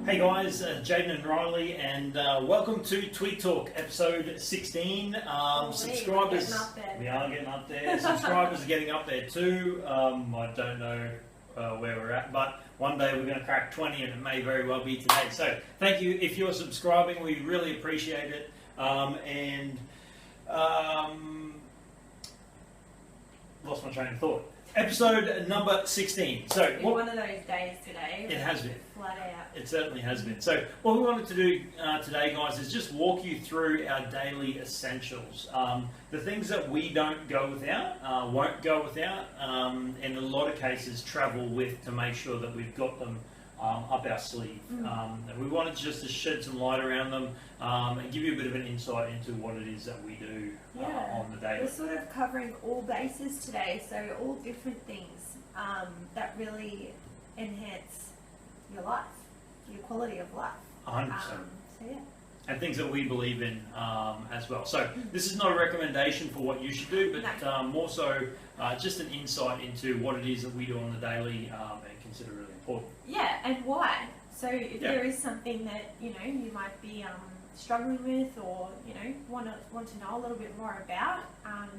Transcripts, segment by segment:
Hey guys, Jaydon and Rylee, and welcome to Tweet Talk, episode 16. Subscribers, we are getting up there. Subscribers are getting up there too. I don't know where we're at, but one day we're going to crack 20, and it may very well be today. So thank you if you're subscribing. We really appreciate it. Lost my train of thought. Episode number 16. So it's one of those days today. It has been. Flat out. It certainly has been. So what we wanted to do today, guys, is just walk you through our daily essentials. The things that we don't go without, won't go without, in a lot of cases travel with to make sure that we've got them up our sleeve. We wanted just to shed some light around them and give you a bit of an insight into what it is that we do on the daily. We're sort of covering all bases today, so all different things that really enhance your life, your quality of life. 100%. So yeah. And things that we believe in as well. So this is not a recommendation for what you should do, but more so just an insight into what it is that we do on the daily and consider really important. Yeah, and why. So if there is something that you might be struggling with, or want to know a little bit more about,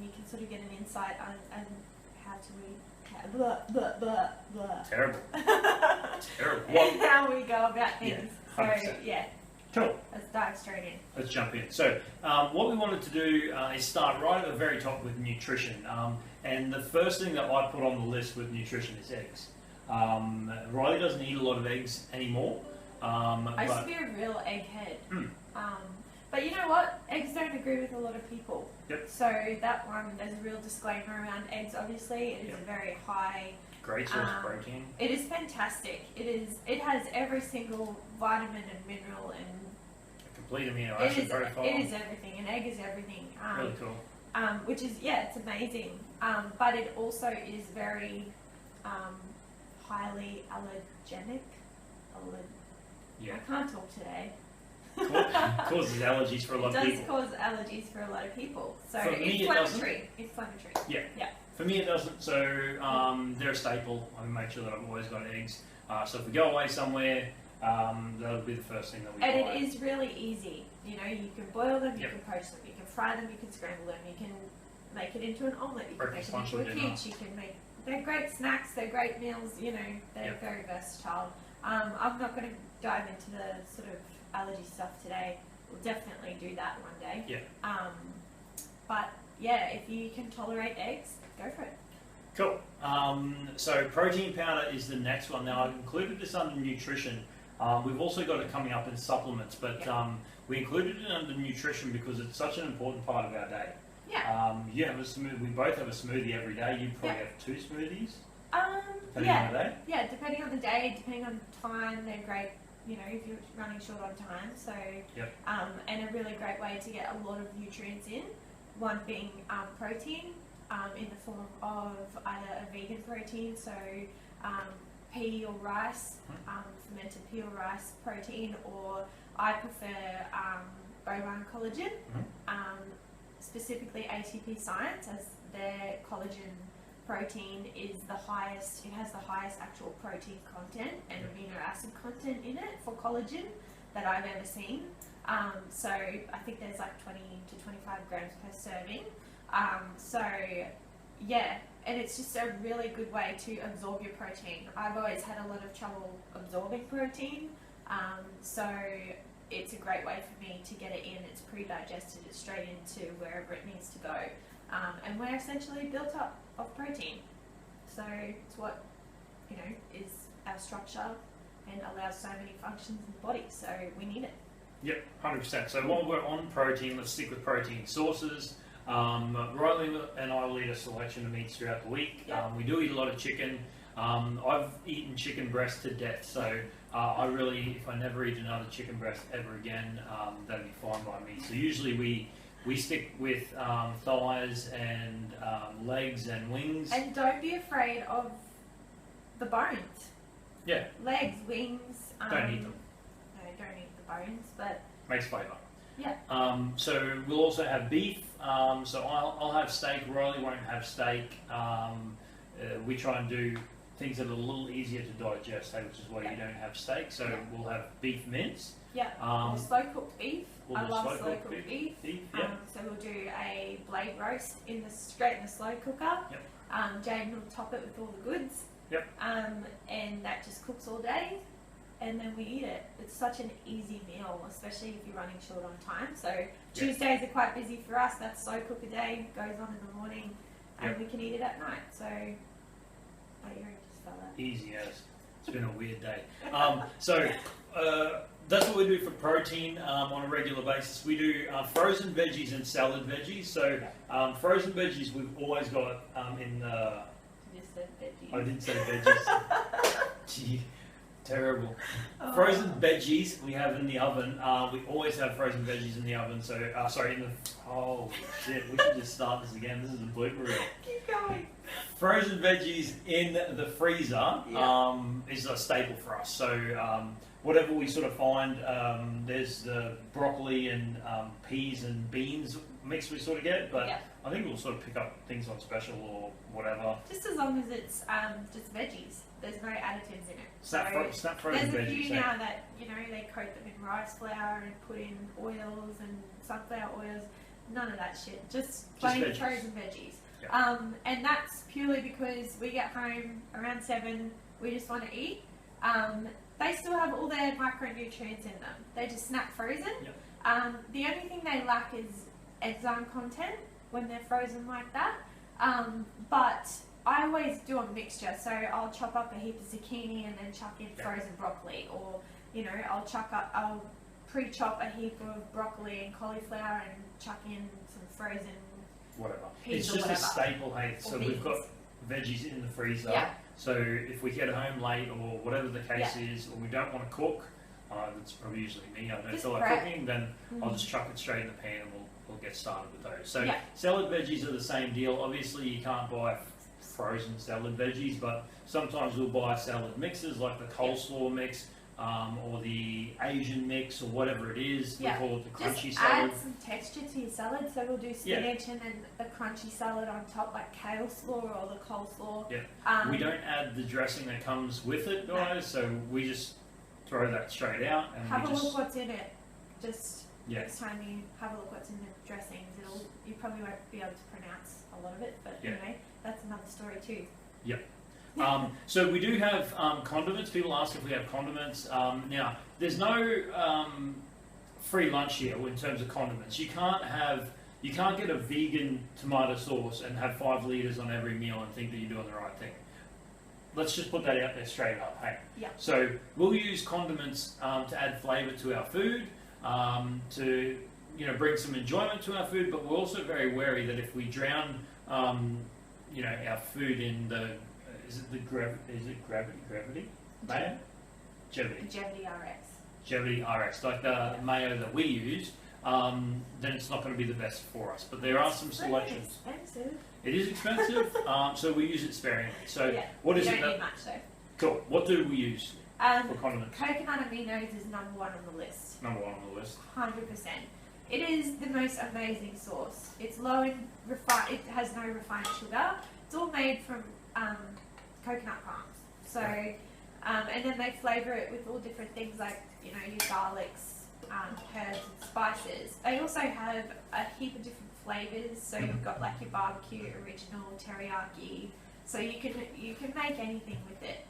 you can sort of get an insight on how to Terrible. and how we go about things. Yeah, so yeah. Cool. Let's dive straight in. Let's jump in. So what we wanted to do is start right at the very top with nutrition. And the first thing that I put on the list with nutrition is eggs. Rylee doesn't eat a lot of eggs anymore. I used to be a real egghead. But you know what? Eggs don't agree with a lot of people. Yep. So that one, there's a real disclaimer around eggs. Obviously, it is a very high. Great source of protein. It is fantastic. It has every single vitamin and mineral and a complete amino acid profile. It is everything. An egg is everything. Really cool. Which is it's amazing. But it also is very highly allergenic. I can't talk today. Causes allergies for a lot of people. It does cause allergies for a lot of people. So for me, inflammatory. Yeah. For me, it doesn't. So they're a staple. I make sure that I've always got eggs. So if we go away somewhere, that'll be the first thing that we buy. And it is really easy. You can boil them, you can poach them, you can fry them, you can scramble them, you can make it into an omelette, you can make it into a quiche, you can make. They're great snacks. They're great meals. They're very versatile. I'm not going to dive into the sort of allergy stuff today. We'll definitely do that one day. Yeah. But yeah, if you can tolerate eggs, go for it. Cool. So protein powder is the next one. Now I've included this under nutrition. We've also got it coming up in supplements, but we included it under nutrition because it's such an important part of our day. Yeah. You have a smoothie. We both have a smoothie every day. You probably have 2 smoothies. Depending on the day. Yeah, depending on the day, depending on time, they're great. If you're running short on time, so and a really great way to get a lot of nutrients in. One being protein in the form of either a vegan protein, so pea or rice, fermented pea or rice protein, or I prefer bovine collagen, specifically ATP Science, as their collagen protein is the highest. It has the highest actual protein content and amino acid content in it for collagen that I've ever seen. So I think there's like 20 to 25 grams per serving. And it's just a really good way to absorb your protein. I've always had a lot of trouble absorbing protein, so it's a great way for me to get it in. It's pre-digested. It's straight into wherever it needs to go. And we're essentially built up of protein. So it's what, is our structure and allows so many functions in the body. So we need it. Yep, 100%. So while we're on protein, let's stick with protein sources. Rylee and I will eat a selection of meats throughout the week. Yep. We do eat a lot of chicken. I've eaten chicken breast to death. So I really, if I never eat another chicken breast ever again, that'd be fine by me. So usually we stick with thighs and legs and wings. And don't be afraid of the bones. Yeah. Legs, wings. Don't eat them. No, don't eat the bones, but... Makes flavour. Yeah. So we'll also have beef. So I'll have steak. Rylee won't have steak. We try and do things that are a little easier to digest, which is why you don't have steak. So we'll have beef mince. Yeah, slow cooked beef. I love slow cooked beef. So we'll do a blade roast straight in the slow cooker. Yep. Jaydon will top it with all the goods. Yep. And that just cooks all day, and then we eat it. It's such an easy meal, especially if you're running short on time. So Tuesdays are quite busy for us. That's slow cook a day, goes on in the morning, and we can eat it at night. So, oh, you just fell out. Easy as. It's been a weird day. That's what we do for protein on a regular basis. We do frozen veggies and salad veggies. So frozen veggies we've always got in the... You just said veggies. I didn't say veggies. Gee, terrible. Frozen veggies we have in the oven. We always have frozen veggies in the oven. So, holy shit, we should just start this again. This is a blooper reel. Keep going. Frozen veggies in the freezer is a staple for us. So whatever we sort of find, there's the broccoli and peas and beans mix we sort of get, but I think we'll sort of pick up things on special or whatever. Just as long as it's just veggies. There's no additives in it. Snap frozen veggies. There's a few now that, they coat them in rice flour and put in oils and sunflower oils. None of that shit. Just plain frozen veggies. Yeah. And that's purely because we get home around 7, we just want to eat. They still have all their micronutrients in them. They just snap frozen. Yep. The only thing they lack is enzyme content when they're frozen like that. But I always do a mixture. So I'll chop up a heap of zucchini and then chuck in frozen broccoli, or I'll pre-chop a heap of broccoli and cauliflower and chuck in some frozen peas. It's just a staple, hey. So we've got veggies in the freezer. Yeah. So if we get home late or whatever the case is, or we don't want to cook, that's probably usually me. I don't feel like cooking, then I'll just chuck it straight in the pan and we'll get started with those. So salad veggies are the same deal. Obviously, you can't buy frozen salad veggies, but sometimes we'll buy salad mixes like the coleslaw mix. Or the Asian mix, or whatever it is. We call it the crunchy salad. Add some texture to your salad. So we'll do spinach and then the crunchy salad on top, like kale slaw or the coleslaw. Yeah. We don't add the dressing that comes with it, guys. So we just throw that straight out and have a look what's in it. Just next time you have a look what's in the dressings, you probably won't be able to pronounce a lot of it, but anyway, that's another story too. Yep. So we do have condiments. People ask if we have condiments. Now, there's no free lunch here in terms of condiments. You can't get a vegan tomato sauce and have 5 litres on every meal and think that you're doing the right thing. Let's just put that out there straight up. Hey. Yeah. So we'll use condiments to add flavour to our food, to bring some enjoyment to our food. But we're also very wary that if we drown, our food in the gravity? Mayo? Jevity RX. Jevity RX, like the mayo that we use, then it's not going to be the best for us. But there are some selections. Expensive. It is expensive, so we use it sparingly. So what is it? You don't need much though. Cool. What do we use for condiments? Coconut aminos is number 1 on the list. Number 1 on the list. 100%. It is the most amazing sauce. It's low in it has no refined sugar. It's all made from coconut palms. So, and then they flavour it with all different things like, your garlics, herbs and spices. They also have a heap of different flavours. So you've got like your barbecue, original, teriyaki. So you can make anything with it.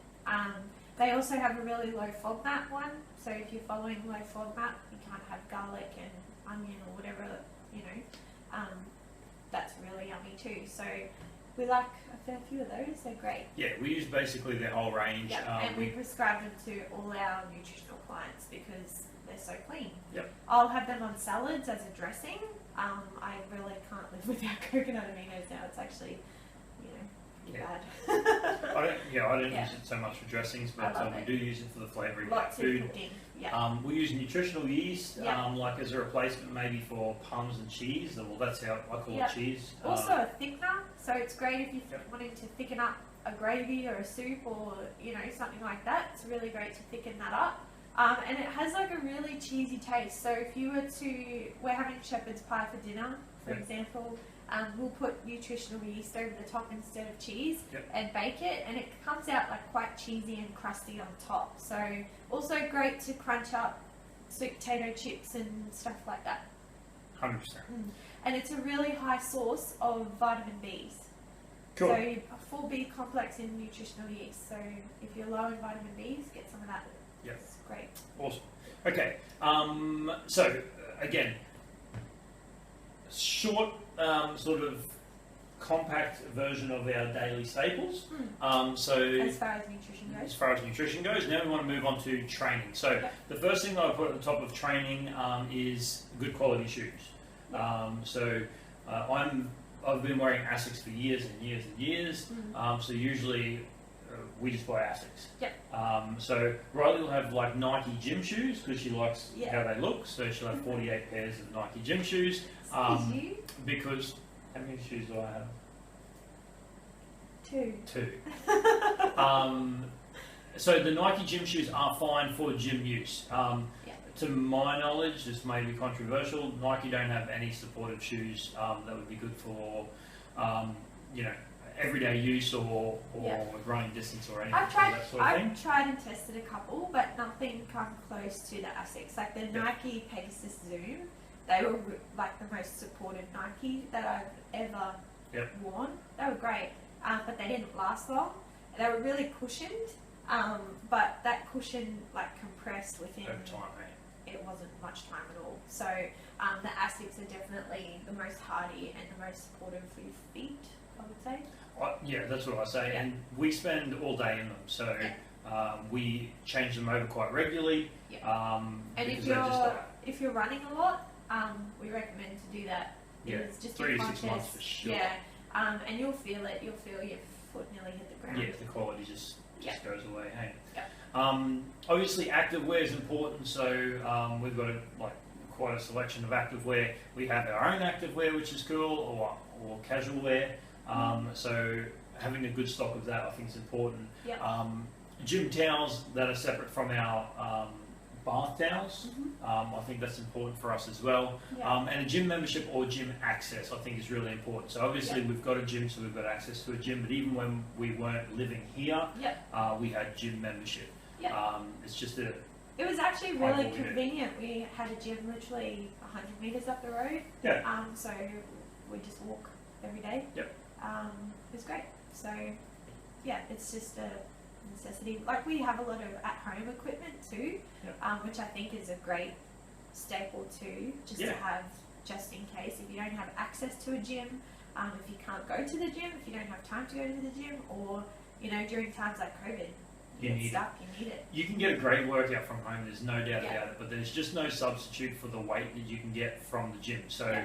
They also have a really low FODMAP one. So if you're following low FODMAP, you can't have garlic and onion or whatever, that's really yummy too. So we like a fair few of those, they're great. Yeah, we use basically their whole range. And we prescribe them to all our nutritional clients because they're so clean. Yep. I'll have them on salads as a dressing. I really can't live without coconut aminos now. It's actually, bad. I don't use it so much for dressings, but we do use it for the flavouring of our food. Cooking. Yeah. We use nutritional yeast, like as a replacement maybe for Parmesan and cheese. Well, that's how I call it cheese. Also a thickener, so it's great if you're wanting to thicken up a gravy or a soup or something like that. It's really great to thicken that up. And it has like a really cheesy taste. So if you we're having shepherd's pie for dinner, for example, we'll put nutritional yeast over the top instead of cheese Yep. and bake it, and it comes out like quite cheesy and crusty on top. So also great to crunch up sweet potato chips and stuff like that. 100%. And it's a really high source of vitamin Bs. Cool. So a full B complex in nutritional yeast. So if you're low in vitamin Bs, get some of that. Yep. It's great. Awesome. Okay. So again, short, sort of compact version of our daily staples. So As far as nutrition goes. as far as nutrition goes, now we want to move on to training. So Yep. the first thing that I put at the top of training is good quality shoes. I've been wearing Asics for years and years and years. So usually we just buy Asics. Yep. So Rylee will have like Nike gym shoes because she likes Yeah. how they look. So she'll have 48 pairs of Nike gym shoes. Excuse you? Because how many shoes do I have? 2. 2. So the Nike gym shoes are fine for gym use. To my knowledge, this may be controversial, Nike don't have any supportive shoes that would be good for, everyday use or running distance or anything. That sort of thing. I've tried and tested a couple, but nothing come close to the Asics. Like the Nike Pegasus Zoom, they were like the most supported Nike that I've ever worn. They were great, but they didn't last long. They were really cushioned, but that cushion like compressed within. Over time, It wasn't much time at all. So the Asics are definitely the most hardy and the most supportive for your feet, I would say. Yeah, that's what I say. Yeah. And we spend all day in them, so we change them over quite regularly. And if you're running a lot, we recommend to do that. It's just 3 to 6 months for sure. Yeah, and you'll feel it. You'll feel your foot nearly hit the ground. Yeah, the quality just goes away. Hey. Yeah. Obviously, activewear is important. So we've got quite a selection of activewear. We have our own activewear, which is cool, or casual wear. So having a good stock of that, I think, is important. Yep. Gym towels that are separate from our bath towels. I think that's important for us as well. And a gym membership or gym access, I think, is really important. So obviously we've got a gym, so we've got access to a gym. But even when we weren't living here, we had gym membership. It's just It was actually really convenient. We had a gym literally 100 metres up the road. So we just walk every day. It was great. So it's just a necessity. Like we have a lot of at-home equipment too, which I think is a great staple too, just to have just in case if you don't have access to a gym, if you can't go to the gym, if you don't have time to go to the gym, or during times like COVID. You need it. You can get a great workout from home, there's no doubt about it, but there's just no substitute for the weight that you can get from the gym. So,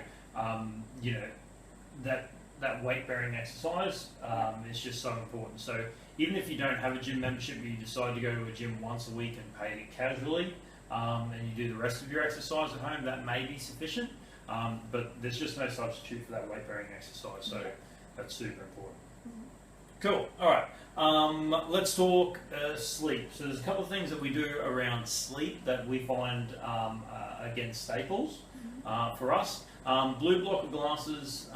that weight-bearing exercise is just so important. So even if you don't have a gym membership, but you decide to go to a gym once a week and pay it casually, and you do the rest of your exercise at home, that may be sufficient, but there's just no substitute for that weight-bearing exercise. So that's super important. Cool. All right. Let's talk sleep. So there's a couple of things that we do around sleep that we find again staples for us. Blue blocker glasses,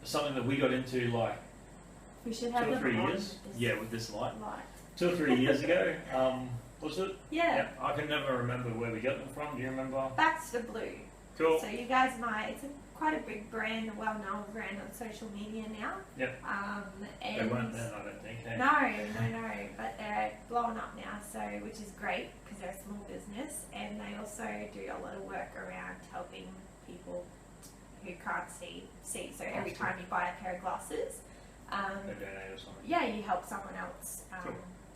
something that we got into we should 2 have or 3 them years. With this light. 2 Light. or 3 years ago. Was it? Yeah. I can never remember where we got them from. Do you remember? Baxter Blue. Cool. So you guys might. It's quite a big brand, a well-known brand on social media now. They weren't then, I don't think. Hey? No, but they're blowing up now, so which is great because they're a small business, and they also do a lot of work around helping people who can't see. So every time you buy a pair of glasses, they donate or something. Yeah, you help someone else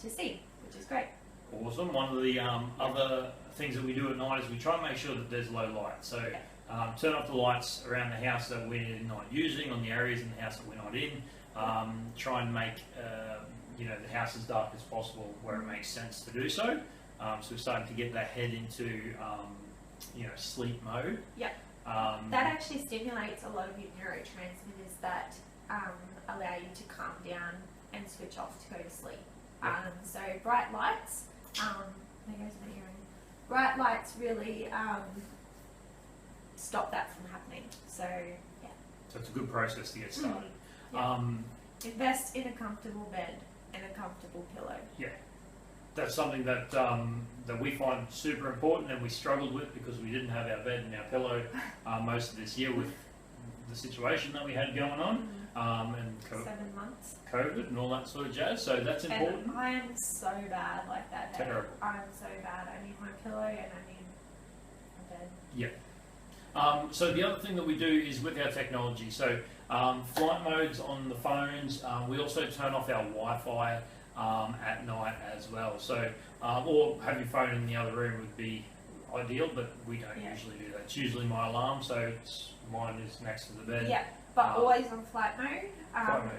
to see, which is great. Awesome. One of the other things that we do at night is we try and make sure that there's low light. So turn off the lights around the house that we're not using, on the areas in the house that we're not in. Try and make the house as dark as possible where it makes sense to do so. So we're starting to get that head into sleep mode. That actually stimulates a lot of your neurotransmitters that allow you to calm down and switch off to go to sleep. So bright lights, there goes my earring. Bright lights really stop that from happening. So So it's a good process to get started. Yeah. Invest in a comfortable bed and a comfortable pillow. Yeah, that's something that that we find super important, and we struggled with because we didn't have our bed and our pillow most of this year with the situation that we had going on, and 7 months. COVID and all that sort of jazz. So that's important. And I am so bad like that. Terrible. I am so bad. I need my pillow and I need a bed. Yeah. So the other thing that we do is with our technology. So flight modes on the phones. We also turn off our Wi-Fi at night as well. So or have your phone in the other room would be ideal, but we don't usually do that. It's usually my alarm, so mine is next to the bed. Yeah, but always on flight mode. Flight mode.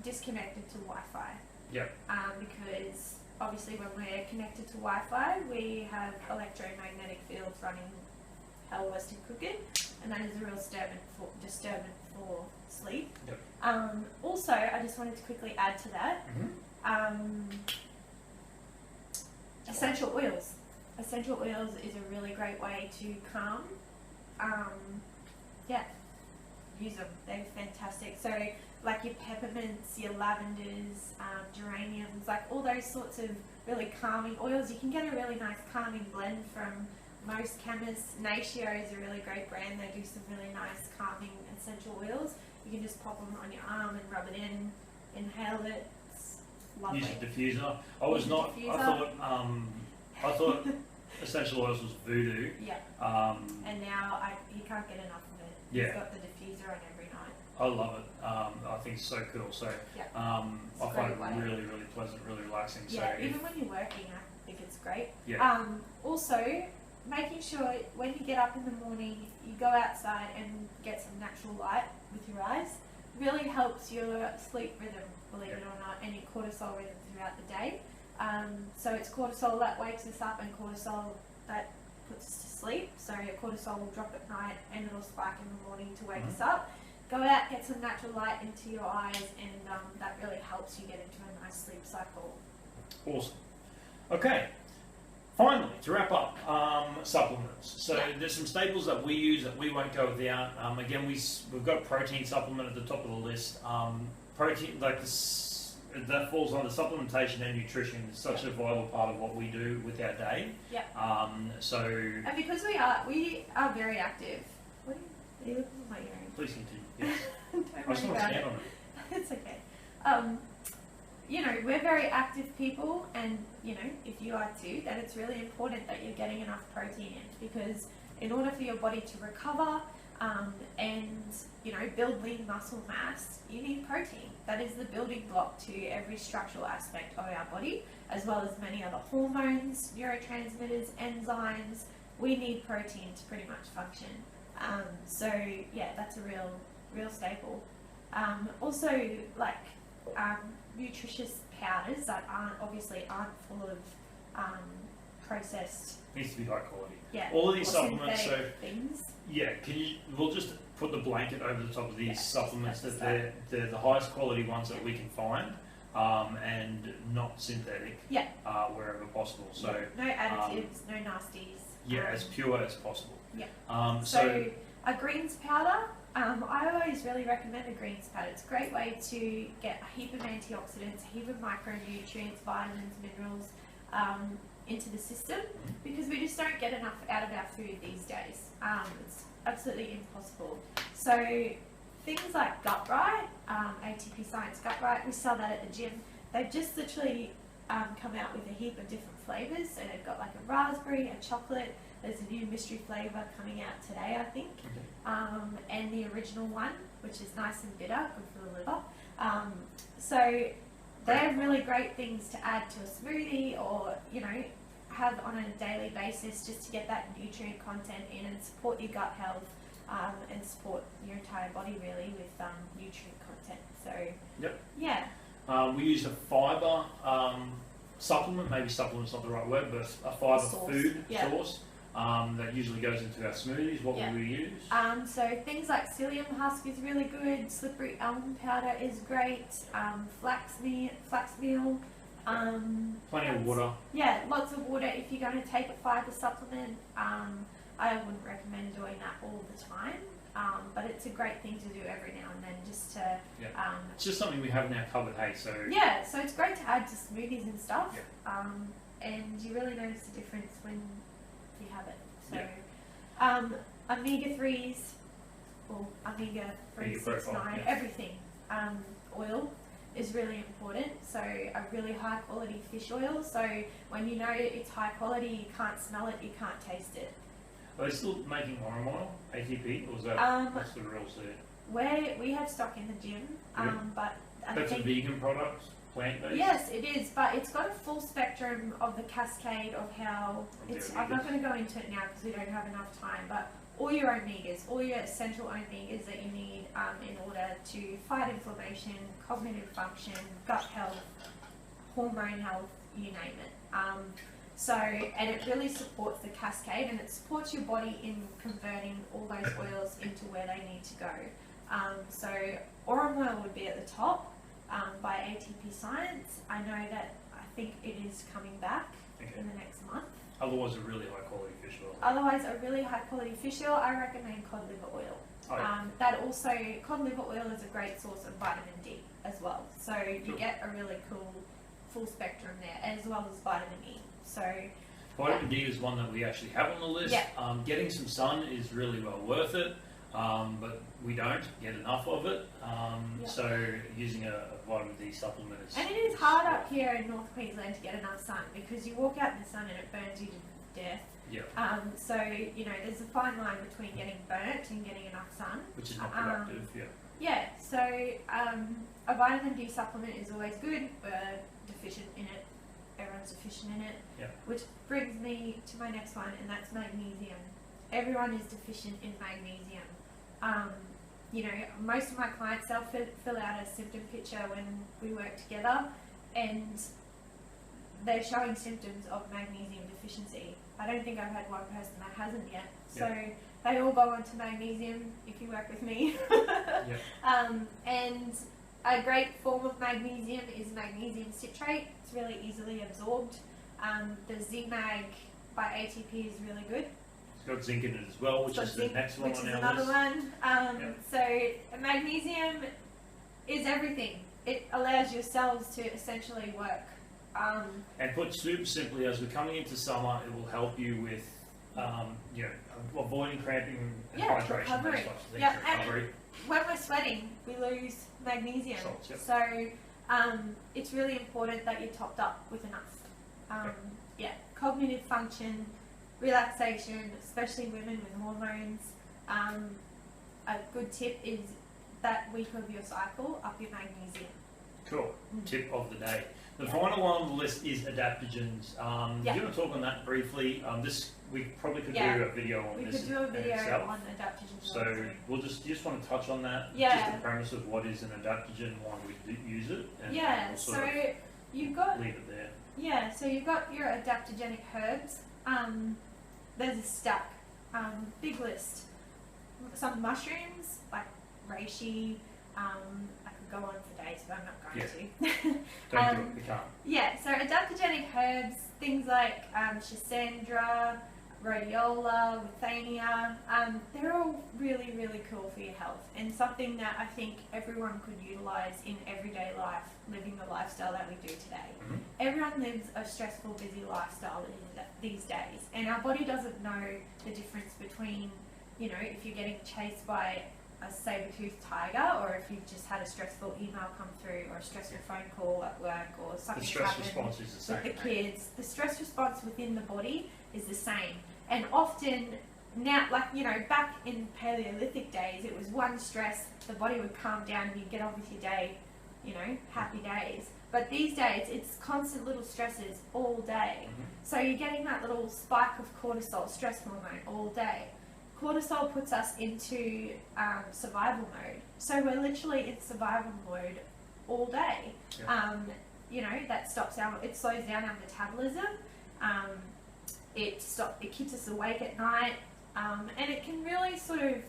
Disconnected to Wi-Fi. Yep. Because obviously when we're connected to Wi-Fi, we have electromagnetic fields running hell west and crooked, and that is a real disturbance for sleep. Yep. Also, I just wanted to quickly add to that. Essential oils. Essential oils is a really great way to calm. Use them. They're fantastic. So, like your peppermints, your lavenders, geraniums, like all those sorts of really calming oils. You can get a really nice calming blend from most chemists. Natio is a really great brand. They do some really nice calming essential oils. You can just pop them on your arm and rub it in, inhale it. It's lovely. Use a diffuser. I thought essential oils was voodoo. Yeah. And now he can't get enough of it. Yeah. He's got the diffuser on every night. I love it. I think it's so cool. So I find it really, really pleasant, really relaxing. Yeah, so even when you're working, I think it's great. Yeah. Also, making sure when you get up in the morning, you go outside and get some natural light with your eyes. Really helps your sleep rhythm, believe it or not, and your cortisol rhythm throughout the day. So it's cortisol that wakes us up and cortisol that puts us to sleep. So your cortisol will drop at night and it'll spike in the morning to wake us up. Go out, get some natural light into your eyes, and that really helps you get into a nice sleep cycle. Awesome. Okay. Finally, to wrap up, supplements. So there's some staples that we use that we won't go without. Again, we've got protein supplement at the top of the list. Protein, like this, that falls under supplementation and nutrition. Is such a vital part of what we do with our day. Yeah. And because we are very active. What are you looking at my earring? Please continue. Yes. Don't I just worry want to about stand it. on it. It's okay. You know, we're very active people, and you know, if you are too, then it's really important that you're getting enough protein in, because in order for your body to recover and you know, build lean muscle mass, you need protein. That is the building block to every structural aspect of our body, as well as many other hormones, neurotransmitters, enzymes. We need protein to pretty much function. So yeah, that's a real staple. Also, like nutritious powders that aren't full of processed. Needs to be high quality. Yeah. All of these supplements. So things. yeah, we'll just put the blanket over the top of these supplements that's that they're the highest quality ones that we can find, and not synthetic. Yeah. Wherever possible. So no additives, no nasties. Yeah, as pure as possible. Yeah. So a greens powder. I always really recommend a greens powder. It's a great way to get a heap of antioxidants, a heap of micronutrients, vitamins, minerals into the system, because we just don't get enough out of our food these days. It's absolutely impossible. So things like Gut Right, ATP Science Gut Right, we sell that at the gym. They've just literally come out with a heap of different flavours. So they've got like a raspberry, a chocolate. There's a new mystery flavour coming out today, I think. And the original one, which is nice and bitter, good for the liver. So they're really great things to add to a smoothie, or you know, have on a daily basis, just to get that nutrient content in and support your gut health, and support your entire body really with nutrient content. So yeah. We use a fibre supplement. Maybe supplement's not the right word, but a fibre food source. That usually goes into our smoothies. What will we use? So things like psyllium husk is really good. Slippery almond powder is great. Flax meal. Plenty of water. Yeah, lots of water. If you're going to take a fibre supplement, I wouldn't recommend doing that all the time. but it's a great thing to do every now and then, just to it's just something we have in our cupboard, hey, so yeah, so it's great to add to smoothies and stuff. And you really notice the difference when you have it. So omega-3s, or omega 369, everything, oil is really important. So a really high quality fish oil, so when you know it's high quality, you can't smell it, you can't taste it. Are they still making orange oil, ATP, or is that what's the real secret? We have stock in the gym, but I that's think a vegan product, plant-based? yes, it is, but it's got a full spectrum of the cascade of how it's. I'm not going to go into it now because we don't have enough time, but all your omegas, all your essential omegas that you need in order to fight inflammation, cognitive function, gut health, hormone health, you name it. So, and it really supports the cascade, and it supports your body in converting all those oils into where they need to go. So Orum oil would be at the top by ATP Science. I know that I think it is coming back in the next month. Otherwise, a really high quality fish oil. Otherwise, a really high quality fish oil, I recommend cod liver oil. That also, cod liver oil is a great source of vitamin D as well. So you get a really cool full spectrum there, as well as vitamin E. So vitamin D is one that we actually have on the list. Getting some sun is really well worth it, but we don't get enough of it. So using a vitamin D supplement is... And it is hard up here in North Queensland to get enough sun, because you walk out in the sun and it burns you to death. So, you know, there's a fine line between getting burnt and getting enough sun. Which is not productive, so a vitamin D supplement is always good. We're deficient in it. Everyone's deficient in it. Which brings me to my next one, and that's magnesium. Everyone is deficient in magnesium. You know, most of my clients, they'll fill out a symptom picture when we work together, and they're showing symptoms of magnesium deficiency. I don't think I've had one person that hasn't yet. So they all go on to magnesium if you work with me. And a great form of magnesium is magnesium citrate. It's really easily absorbed. The Z-Mag by ATP is really good. It's got zinc in it as well, which is the next one on our list. One. So magnesium is everything. It allows your cells to essentially work. And put super simply, as we're coming into summer, it will help you with, you know, avoiding cramping and hydration. Recovery. Recovery. And when we're sweating, we lose magnesium. Salts, So it's really important that you're topped up with enough. Cognitive function, relaxation, especially women with hormones. A good tip is that week of your cycle, up your magnesium. Cool. Tip of the day. The final one on the list is adaptogens. Do you want to talk on that briefly? We probably could do a video on this. We could do a video on adaptogens. So you just want to touch on that? Just the premise of what is an adaptogen, why we use it, and we'll so you've got leave it there. So you've got your adaptogenic herbs. There's a stack, big list. Some mushrooms like reishi. I could go on for days, but I'm not going to. Don't do it. We can't. So adaptogenic herbs, things like schisandra, rhodiola, withania, they're all really, really cool for your health, and something that I think everyone could utilise in everyday life, living the lifestyle that we do today. Everyone lives a stressful, busy lifestyle these days, and our body doesn't know the difference between, you know, if you're getting chased by a saber-toothed tiger, or if you've just had a stressful email come through, or a stressful phone call at work, or something happened with the kids. The stress response within the body is the same. And often now, like, you know, back in Paleolithic days, it was one stress, the body would calm down and you'd get on with your day, you know, happy days. But these days, it's constant little stresses all day. So you're getting that little spike of cortisol, stress hormone, all day. Cortisol puts us into survival mode. So we're literally in survival mode all day. You know, that it slows down our metabolism. It keeps us awake at night, and it can really sort of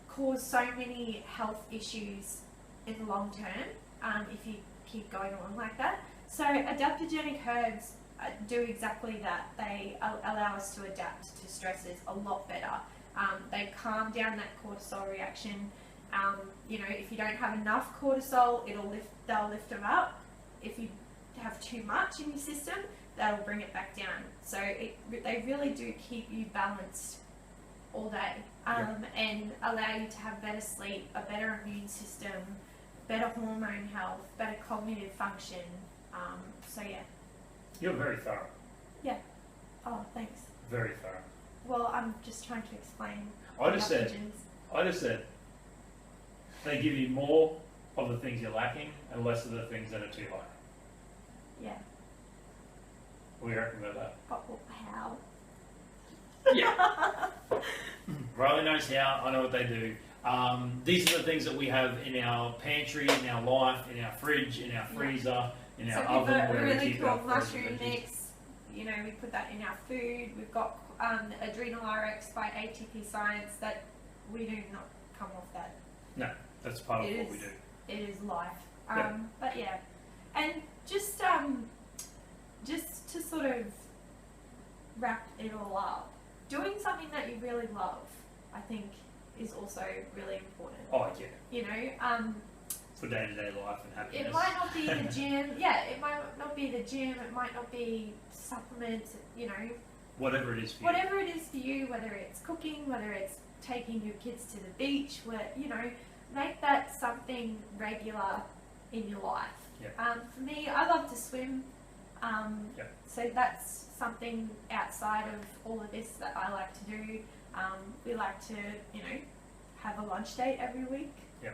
cause so many health issues in the long term if you keep going on like that. So adaptogenic herbs do exactly that. They allow us to adapt to stresses a lot better. They calm down that cortisol reaction. You know, if you don't have enough cortisol, they'll lift them up. If you have too much in your system, that'll bring it back down. So they really do keep you balanced all day, and allow you to have better sleep, a better immune system, better hormone health, better cognitive function. So yeah. You're very thorough. Yeah. Oh, thanks. Very thorough. Well, I'm just trying to explain. I just said they give you more of the things you're lacking and less of the things that are too high. Yeah. What do you reckon about that? But how? Yeah. Rylee knows how. I know what they do. These are the things that we have in our pantry, in our life, in our fridge, in our freezer, in our oven. So we've got a where we really keep our cool frozen mushroom veggies. mix. You know, we put that in our food. We've got Adrenal RX by ATP Science that we do not come off that. No, that's part of what we do. It is life. Yeah. But yeah, and just to sort of wrap it all up, doing something that you really love, I think, is also really important. Oh yeah. You know, for day-to-day life and happiness. it might not be the gym. Yeah, it might not be the gym. It might not be supplements. You know, whatever it is for you. whatever it is for you, whether it's cooking, whether it's taking your kids to the beach, you know, make that something regular in your life. Yeah. For me, I love to swim, so that's something outside of all of this that I like to do. We like to, you know, have a lunch date every week. Yeah.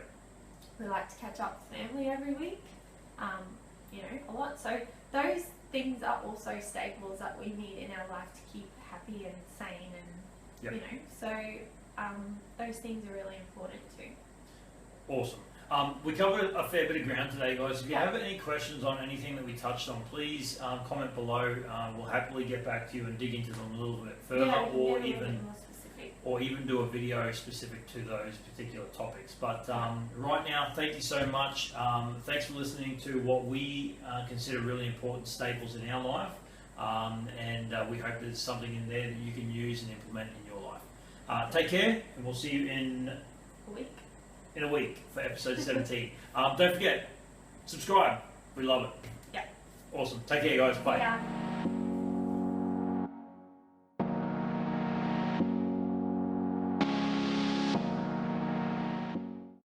We like to catch up with family every week, you know, a lot. So those things are also staples that we need in our life to keep happy and sane, and you know, so those things are really important too. Awesome. We covered a fair bit of ground today, guys. If you have any questions on anything that we touched on, please comment below. We'll happily get back to you and dig into them a little bit further, or even do a video specific to those particular topics. But right now, thank you so much. Thanks for listening to what we consider really important staples in our life, and we hope there's something in there that you can use and implement in your life. Take care, and we'll see you in a week for episode 17. Don't forget, subscribe. We love it. Yeah. Awesome. Take care, guys. Bye. Yeah.